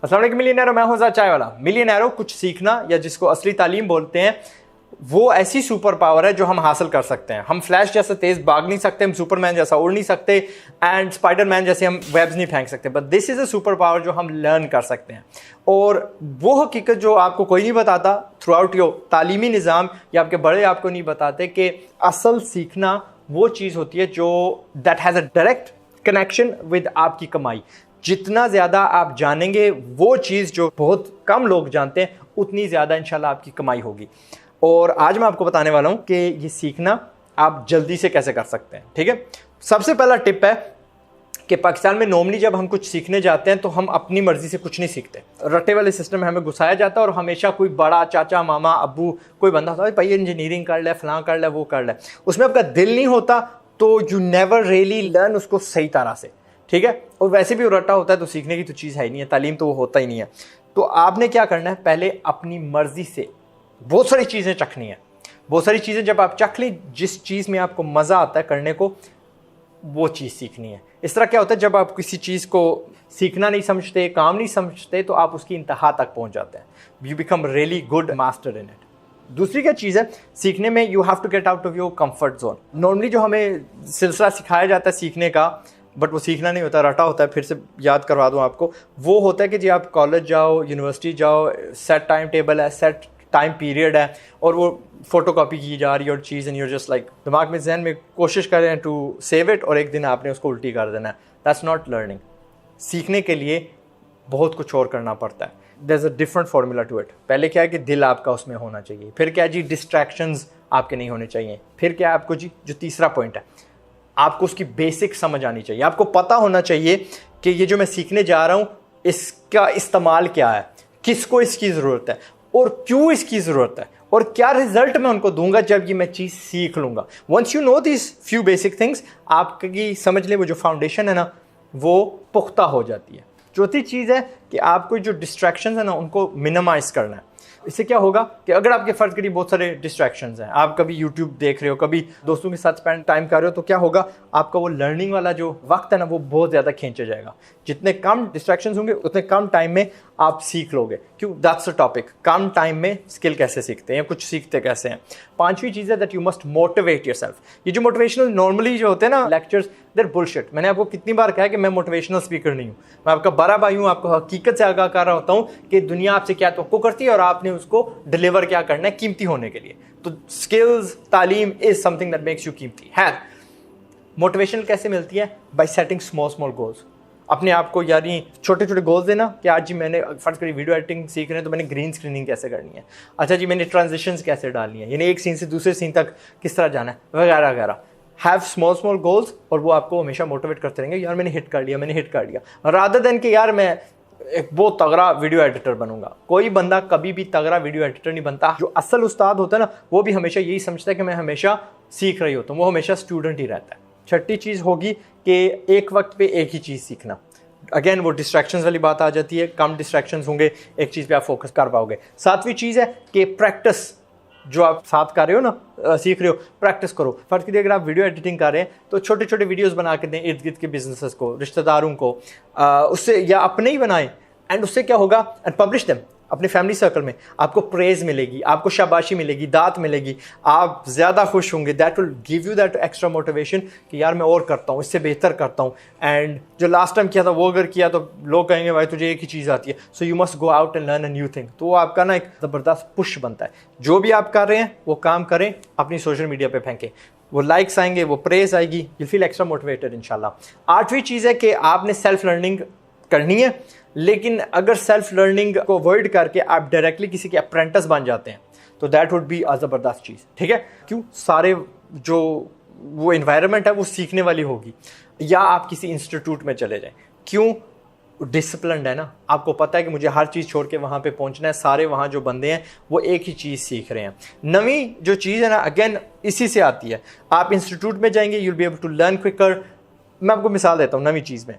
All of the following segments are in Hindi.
अस्सलाम वालेकुम मिलियनेरो, मैं हूं ज़ाद चाय वाला। मिलियनेरो कुछ सीखना या जिसको असली तालीम बोलते हैं, वो ऐसी सुपर पावर है जो हम हासिल कर सकते हैं। हम फ्लैश जैसा तेज भाग नहीं सकते, हम सुपरमैन जैसा उड़ नहीं सकते एंड स्पाइडरमैन जैसे हम वेब्स नहीं फेंक सकते, but this is a super power जो हम लर्न कर सकते हैं। और वो हकीकत जो आपको कोई नहीं बताता थ्रू आउट योर तालीमी निज़ाम या आपके बड़े आपको नहीं बताते कि असल सीखना वो चीज़ होती है जो that has a direct connection with आपकी कमाई। जितना ज़्यादा आप जानेंगे वो चीज़ जो बहुत कम लोग जानते हैं, उतनी ज़्यादा इंशाल्लाह आपकी कमाई होगी। और आज मैं आपको बताने वाला हूँ कि ये सीखना आप जल्दी से कैसे कर सकते हैं। ठीक है, सबसे पहला टिप है कि पाकिस्तान में नॉर्मली जब हम कुछ सीखने जाते हैं तो हम अपनी मर्जी से कुछ नहीं सीखते। रट्टे वाले सिस्टम में हमें घुसाया जाता है और हमेशा कोई बड़ा चाचा मामा अब्बू कोई बंदा होता है, भाई इंजीनियरिंग कर ले, फलां कर ले, वो कर ले। उसमें आपका दिल नहीं होता तो यू नेवर रियली लर्न उसको सही तरह से। ठीक है, और वैसे भी रट्टा होता है तो सीखने की तो चीज़ है ही नहीं है, तालीम तो वो होता ही नहीं है। तो आपने क्या करना है, पहले अपनी मर्जी से बहुत सारी चीज़ें चखनी है। बहुत सारी चीज़ें जब आप चख ली, जिस चीज़ में आपको मज़ा आता है करने को, वो चीज़ सीखनी है। इस तरह क्या होता है, जब आप किसी चीज़ को सीखना नहीं समझते, काम नहीं समझते, तो आप उसकी इंतहा तक पहुंच जाते हैं। You become really good master in it. दूसरी क्या चीज़ है सीखने में, you have to get out of your comfort zone. Normally जो हमें सिलसिला सिखाया जाता है सीखने का, बट वो सीखना नहीं होता, रटा होता है। फिर से याद करवा दूं आपको, वो होता है कि जी आप कॉलेज जाओ, यूनिवर्सिटी जाओ, सेट टाइम टेबल है, सेट टाइम पीरियड है, और वो फोटो कॉपी की जा रही है और चीज़, एंड यूर जस्ट लाइक दिमाग में जहन में कोशिश करें टू सेव इट, और एक दिन आपने उसको उल्टी कर देना है। That's not learning. सीखने के लिए बहुत कुछ और करना पड़ता है। There is a different formula to it. पहले क्या है कि दिल आपका उसमें होना चाहिए, फिर क्या है जी डिस्ट्रैक्शंस आपके नहीं होने चाहिए, फिर क्या है आपको जी जो तीसरा पॉइंट है, आपको उसकी बेसिक समझ आनी चाहिए। आपको पता होना चाहिए कि ये जो मैं सीखने जा रहा हूँ इसका इस्तेमाल क्या है, किसको इसकी ज़रूरत है और क्यों इसकी ज़रूरत है, और क्या रिजल्ट मैं उनको दूंगा जब ये मैं चीज़ सीख लूँगा। Once you know this few basic things, आपकी समझ लें वो जो फाउंडेशन है ना, वो पुख्ता हो जाती है। चौथी चीज़ है कि आपको जो डिस्ट्रैक्शंस है ना, उनको मिनिमाइज़ करना है। इससे क्या होगा कि अगर आपके फ़र्ज करिए बहुत सारे डिस्ट्रैक्शंस हैं, आप कभी यूट्यूब देख रहे हो, कभी दोस्तों के साथ स्पेंड टाइम कर रहे हो, तो क्या होगा, आपका वो लर्निंग वाला जो वक्त है ना, वो बहुत ज़्यादा खींचा जाएगा। जितने कम डिस्ट्रैक्शंस होंगे उतने कम टाइम में आप सीख लोगे। क्यों, that's the topic, come time में स्किल कैसे सीखते हैं, कुछ सीखते कैसे हैं। पांचवी चीज़ है that you must motivate yourself. ये जो मोटिवेशनल नॉर्मली जो होते हैं ना लेक्चर्स, देयर बुलशिट। मैंने आपको कितनी बार कहा है कि मैं मोटिवेशनल स्पीकर नहीं हूँ, मैं आपका बड़ा भाई हूँ। आपको हकीकत से आगाह कर रहा होता हूँ कि दुनिया आपसे क्या तवक्को करती है और आपने उसको डिलीवर क्या करना है कीमती होने के लिए। तो स्किल्स, तालीम is something that makes you कीमती है। मोटिवेशन कैसे मिलती है, bye setting small small goals. अपने आप को यानी छोटे छोटे गोल्स देना कि आज जी मैंने फर्ज करी वीडियो एडिटिंग सीख रहे हैं तो मैंने ग्रीन स्क्रीनिंग कैसे करनी है, अच्छा जी मैंने ट्रांजिशंस कैसे डालनी है, यानी एक सीन से दूसरे सीन तक किस तरह जाना है, वगैरह वगैरह। हैव स्मॉल स्मॉल गोल्स, और वो आपको हमेशा मोटिवेट करते रहेंगे, यार मैंने हिट कर लिया, मैंने हिट कर लिया, रादर देन कि यार मैं एक बहुत तगड़ा वीडियो एडिटर बनूंगा। कोई बंदा कभी भी तगड़ा वीडियो एडिटर नहीं बनता। जो असल उस्ताद होता है ना, वो भी हमेशा यही समझता है कि मैं हमेशा सीख रही होता हूँ, वो हमेशा स्टूडेंट ही रहता है। छठी चीज़ होगी कि एक वक्त पे एक ही चीज़ सीखना। अगेन वो डिस्ट्रैक्शंस वाली बात आ जाती है, कम डिस्ट्रैक्शंस होंगे, एक चीज़ पे आप फोकस कर पाओगे। सातवीं चीज़ है कि प्रैक्टिस, जो आप साथ कर रहे हो ना, सीख रहे हो, प्रैक्टिस करो। फर्ज कीजिए अगर आप वीडियो एडिटिंग कर रहे हैं तो छोटे छोटे वीडियोस बना के दें इर्द गिर्द के बिजनेसेस को, रिश्तेदारों को, उससे, या अपने ही बनाएं, एंड उससे क्या होगा, एंड पब्लिश देम अपने फैमिली सर्कल में। आपको प्रेज मिलेगी, आपको शाबाशी मिलेगी, दात मिलेगी, आप ज़्यादा खुश होंगे। That will give you that extra motivation कि यार मैं और करता हूँ, इससे बेहतर करता हूँ, एंड जो लास्ट टाइम किया था वो अगर किया तो लोग कहेंगे भाई तुझे एक ही चीज़ आती है, so you must go out and learn a new thing. तो वो आपका ना एक ज़बरदस्त पुश बनता है। जो भी आप कर रहे हैं वो काम करें, अपनी सोशल मीडिया पर फेंकें, वो लाइक्स आएंगे, वो प्रेज आएगी, यू फील एक्स्ट्रा मोटिवेटेड इंशाल्लाह। आठवीं चीज़ है कि आपने सेल्फ लर्निंग करनी है, लेकिन अगर सेल्फ लर्निंग को अवॉइड करके आप डायरेक्टली किसी के अप्रेंटिस बन जाते हैं तो दैट वुड बी अ ज़बरदस्त चीज़। ठीक है, क्यों, सारे जो वो इन्वायरमेंट है वो सीखने वाली होगी। या आप किसी इंस्टीट्यूट में चले जाएं, क्यों, डिसिप्लिन्ड है ना, आपको पता है कि मुझे हर चीज़ छोड़ के वहाँ पे पहुँचना है, सारे वहाँ जो बंदे हैं वो एक ही चीज़ सीख रहे हैं। नवी जो चीज़ है ना, अगेन इसी से आती है। आप इंस्टीट्यूट में जाएंगे, you will be able to learn quicker. मैं आपको मिसाल देता हूँ नवी चीज़ में,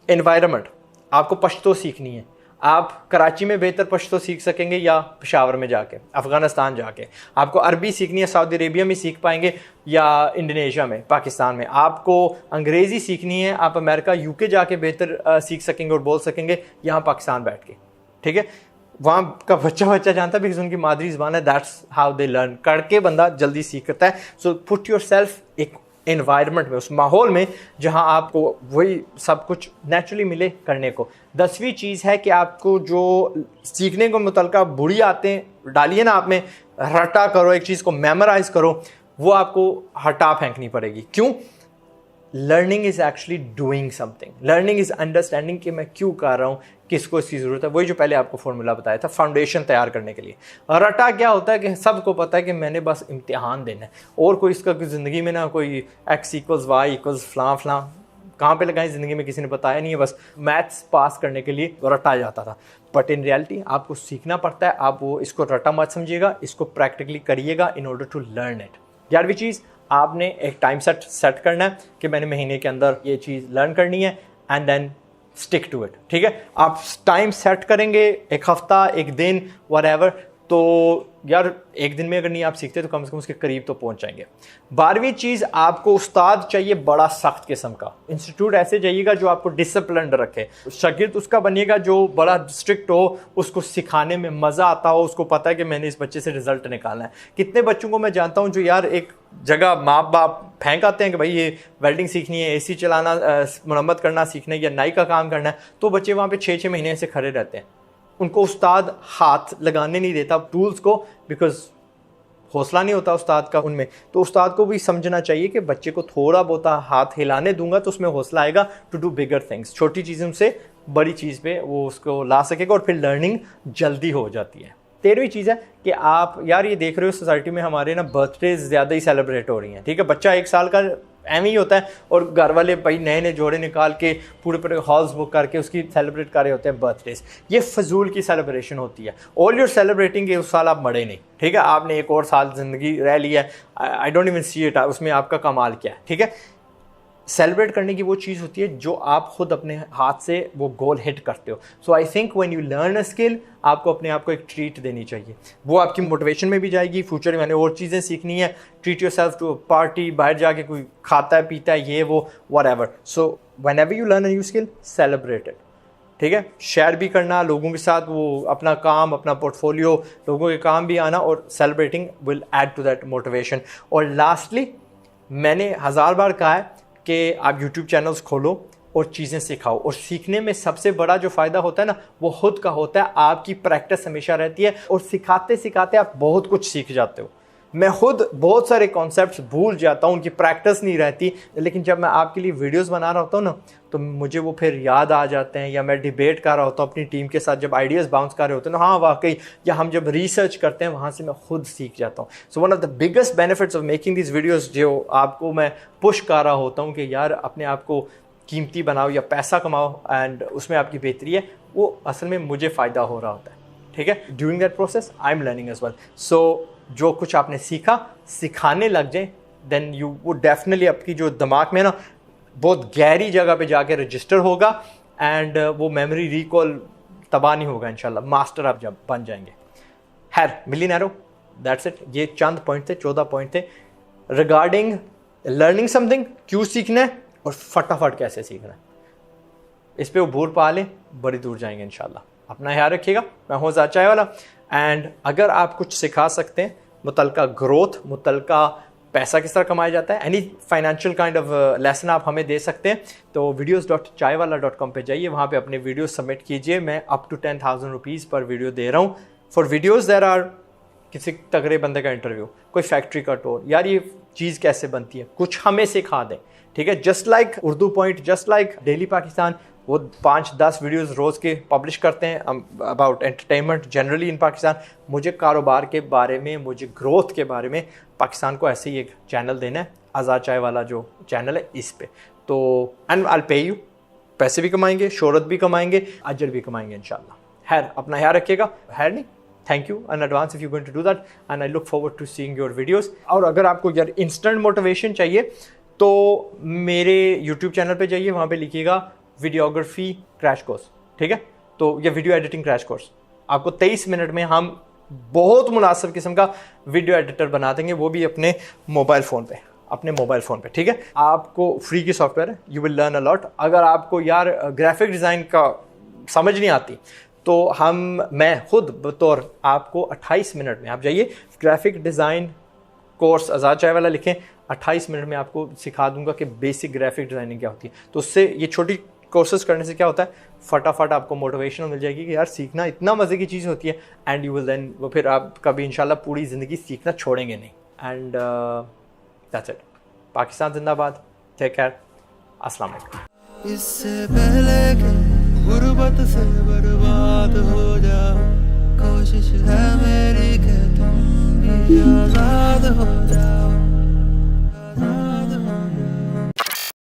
एनवायरनमेंट। आपको पश्तो सीखनी है, आप कराची में बेहतर पश्तो सीख सकेंगे या पेशावर में जाके, अफ़गानिस्तान जाके। आपको अरबी सीखनी है सऊदी अरेबिया में सीख पाएंगे या इंडोनेशिया में, पाकिस्तान में। आपको अंग्रेज़ी सीखनी है, आप अमेरिका यूके जाके बेहतर सीख सकेंगे और बोल सकेंगे यहाँ पाकिस्तान बैठ के, ठीक है। वहाँ का बच्चा जानता है बिकॉज उनकी मादरी ज़बान है, दैट्स हाउ दे लर्न। करके बंदा जल्दी सीखता है। सो पुट योर सेल्फ एक एनवायरनमेंट में, उस माहौल में जहाँ आपको वही सब कुछ नेचुरली मिले करने को। 10वीं चीज़ है कि आपको जो सीखने को मुतल्लिका बुरी आदतें डालिए ना आप में, रटा करो, एक चीज़ को मेमोराइज करो, वो आपको हटा फेंकनी पड़ेगी। क्यों? Learning is actually doing something, learning is understanding कि मैं क्यों कर रहा हूँ, किसको इसकी ज़रूरत है। वही जो पहले आपको फॉर्मूला बताया था, फाउंडेशन तैयार करने के लिए। रटा क्या होता है कि सबको पता है कि मैंने बस इम्तिहान देना है और कोई इसका ज़िंदगी में ना कोई x = y = फलां कहाँ पे लगाएं ज़िंदगी में किसी ने बताया नहीं है, बस मैथ्स पास करने के लिए रटा जाता था। बट इन रियलिटी आपको सीखना पड़ता है। आप वो इसको रटा मत समझिएगा, इसको प्रैक्टिकली करिएगा in order to learn it. 11वीं चीज़, आपने एक टाइम सेट करना है कि मैंने महीने के अंदर ये चीज़ लर्न करनी है and then stick to it, ठीक है। आप टाइम सेट करेंगे, एक हफ्ता, एक दिन, व्हाटएवर, तो यार एक दिन में अगर नहीं आप सीखते तो कम से कम उसके करीब तो पहुंच जाएंगे। 12वीं चीज़, आपको उस्ताद चाहिए बड़ा सख्त किस्म का। इंस्टीट्यूट ऐसे जाइएगा जो आपको डिसिप्लिन रखे। शागिर्द उसका बनिएगा जो बड़ा स्ट्रिक्ट हो, उसको सिखाने में मज़ा आता हो, उसको पता है कि मैंने इस बच्चे से रिजल्ट निकालना है। कितने बच्चों को मैं जानता हूँ जो यार एक जगह माँ बाप फेंक आते हैं कि भाई ये वेल्डिंग सीखनी है, AC चलाना, मरम्मत करना सीखना है या नाई का काम करना है, तो बच्चे वहाँ पे 6-6 महीने से खड़े रहते हैं। उनको उस्ताद हाथ लगाने नहीं देता टूल्स को, बिकॉज हौसला नहीं होता उस्ताद का उनमें। तो उस्ताद को भी समझना चाहिए कि बच्चे को थोड़ा बहुत हाथ हिलाने दूंगा तो उसमें हौसला आएगा टू डू बिगर थिंग्स। छोटी चीज़ों से बड़ी चीज़ पे वो उसको ला सकेगा और फिर लर्निंग जल्दी हो जाती है। 13वीं चीज़ है कि आप यार ये देख रहे हो सोसाइटी में हमारे ना बर्थडे ज़्यादा ही सेलिब्रेट हो रही हैं, ठीक है। बच्चा 1 साल का एम ही होता है और घर वाले भाई नए जोड़े निकाल के पूरे हॉल्स बुक करके उसकी सेलिब्रेट कर रहे होते हैं बर्थडेज। ये फजूल की सेलिब्रेशन होती है। ऑल यूर सेलिब्रेटिंग उस साल आप मरे नहीं, ठीक है। आपने एक और साल ज़िंदगी रह ली है, I don't even see it, उसमें आपका कमाल क्या है, ठीक है। सेलिब्रेट करने की वो चीज़ होती है जो आप खुद अपने हाथ से वो गोल हिट करते हो। So I think when you learn a skill, आपको अपने आप को एक ट्रीट देनी चाहिए। वो आपकी मोटिवेशन में भी जाएगी, फ्यूचर में मैंने और चीज़ें सीखनी है, treat yourself to party, बाहर जाके कोई खाता है पीता है ये वो whatever. So whenever you learn a new skill, celebrate it, ठीक है। शेयर भी करना लोगों के साथ, वो अपना काम, अपना पोर्टफोलियो, लोगों के काम भी आना, और celebrating will add to that motivation. और लास्टली, मैंने 1000 बार कहा है कि आप YouTube चैनल्स खोलो और चीज़ें सिखाओ। और सीखने में सबसे बड़ा जो फ़ायदा होता है ना, वो खुद का होता है। आपकी प्रैक्टिस हमेशा रहती है और सिखाते सिखाते आप बहुत कुछ सीख जाते हो। मैं खुद बहुत सारे कॉन्सेप्ट्स भूल जाता हूँ, उनकी प्रैक्टिस नहीं रहती, लेकिन जब मैं आपके लिए वीडियोस बना रहा होता हूँ ना, तो मुझे वो फिर याद आ जाते हैं। या मैं डिबेट कर रहा होता हूँ अपनी टीम के साथ, जब आइडियाज़ बाउंस कर रहे होते हैं ना, हाँ वाकई, या हम जब रिसर्च करते हैं वहाँ से मैं खुद सीख जाता हूँ। So one of the biggest benefits of making this videos, जो आपको मैं पुश कर रहा होता हूँ कि यार अपने आप को कीमती बनाओ या पैसा कमाओ एंड उसमें आपकी बेहतरी है, वो असल में मुझे फ़ायदा हो रहा होता है, ठीक है। During that process I am learning as well. So जो कुछ आपने सीखा सिखाने लग जाए, देन यू वो डेफिनेटली आपकी जो दिमाग में ना बहुत गहरी जगह पे जाके रजिस्टर होगा एंड वो मेमोरी रिकॉल तबाह नहीं होगा इंशाल्लाह। मास्टर आप जब बन जाएंगे। खैर, मिलियनेरो, दैट्स इट। ये चंद पॉइंट थे, 14 पॉइंट थे रिगार्डिंग लर्निंग समथिंग, क्यों सीखना है और फटाफट कैसे सीखना है। इस पे उबूर पा लें, बड़ी दूर जाएंगे इंशाल्लाह। अपना ख्याल रखिएगा। मैं हूँ ज़ाद चाय वाला, एंड अगर आप कुछ सिखा सकते हैं मुतल्लिका ग्रोथ, मुतल्लिका पैसा किस तरह कमाया जाता है, any financial kind of lesson आप हमें दे सकते हैं, तो videos.chaiwala.com पे जाइए, वहाँ पे अपने वीडियो सबमिट कीजिए। मैं अप टू 10,000 रुपीज़ पर वीडियो दे रहा हूँ फॉर वीडियोज़ देयर आर किसी तगड़े बंदे का इंटरव्यू, कोई फैक्ट्री का टूर, यार ये चीज़ कैसे बनती है, कुछ हमें सिखा दें, ठीक है। Just like Urdu point, just like daily Pakistan, वो 5-10 वीडियोस रोज़ के पब्लिश करते हैं about entertainment generally in Pakistan. मुझे कारोबार के बारे में, मुझे ग्रोथ के बारे में पाकिस्तान को ऐसे ही एक चैनल देना है, आज़ाद चाय वाला जो चैनल है इस पे। तो एंड आई पे यू, पैसे भी कमाएंगे, शोहरत भी कमाएंगे, अजर भी कमाएंगे इंशाल्लाह। खैर, अपना ख्याल रखिएगा। खैर नहीं, thank you in advance if you going to do that and I look forward to seeing your videos. और अगर आपको यार इंस्टेंट मोटिवेशन चाहिए तो मेरे यूट्यूब चैनल पे जाइए, वहाँ पे लिखिएगा वीडियोग्राफी क्रैश कोर्स, ठीक है। तो ये वीडियो एडिटिंग क्रैश कोर्स आपको 23 मिनट में हम बहुत मुनासिब किस्म का वीडियो एडिटर बना देंगे, वो भी अपने मोबाइल फ़ोन पे, ठीक है। आपको फ्री की सॉफ्टवेयर है, you will learn a lot. अगर आपको यार ग्राफिक डिज़ाइन का समझ नहीं आती तो मैं खुद बतौर आपको 28 मिनट में, आप जाइए ग्राफिक डिज़ाइन कोर्स आज़ाद चाय वाला लिखें, 28 मिनट में आपको सिखा दूंगा कि बेसिक ग्राफिक डिज़ाइनिंग क्या होती है। तो उससे ये छोटी कोर्सेज करने से क्या होता है, फटाफट आपको मोटिवेशन मिल जाएगी कि यार सीखना इतना मज़े की चीज़ होती है, एंड यू विल देन, वो फिर आप कभी इंशाल्लाह पूरी ज़िंदगी सीखना छोड़ेंगे नहीं। And that's it. पाकिस्तान जिंदाबाद, टेक केयर, अस्सलाम वालेकुम। इससे पहले गुर्बत से